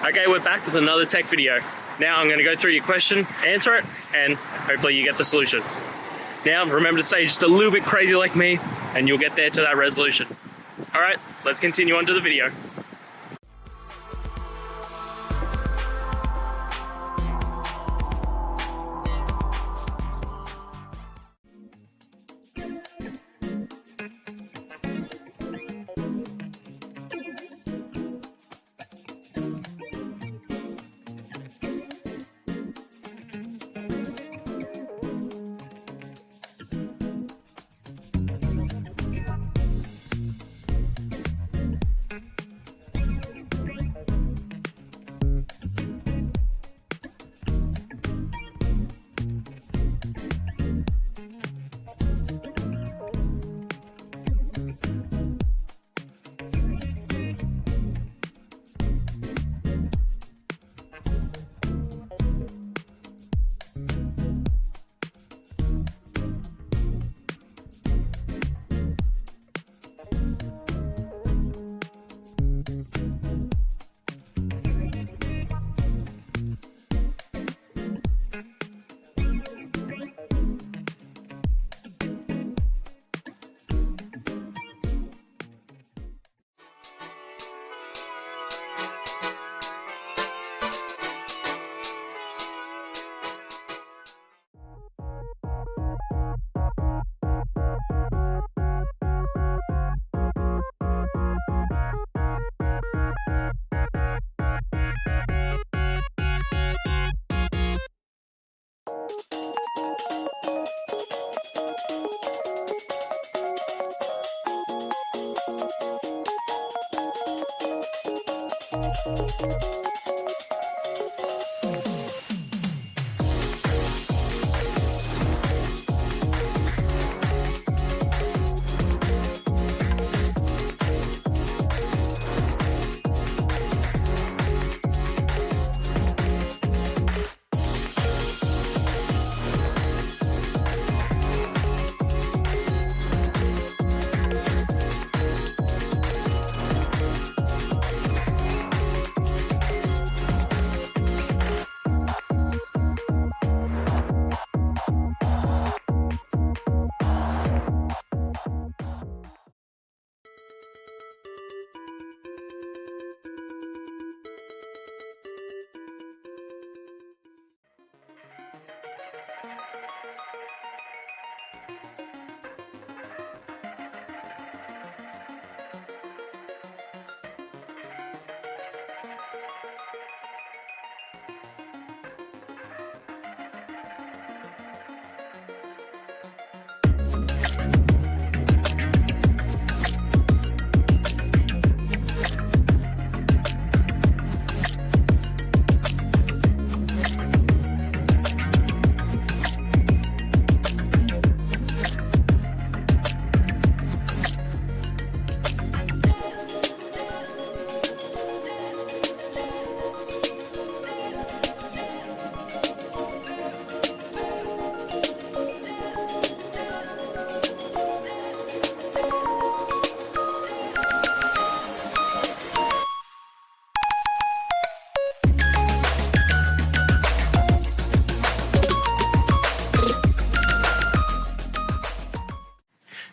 Okay, we're back with another tech video. Now I'm going to go through your question, answer it, and hopefully you get the solution. Now remember to stay just a little bit crazy like me, and you'll get there to that resolution. Alright, let's continue on to the video.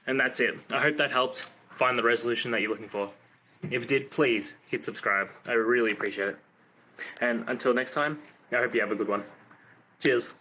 And that's it. I hope that helped find the resolution that you're looking for. If it did, please hit subscribe. I really appreciate it. And until next time, I hope you have a good one. Cheers.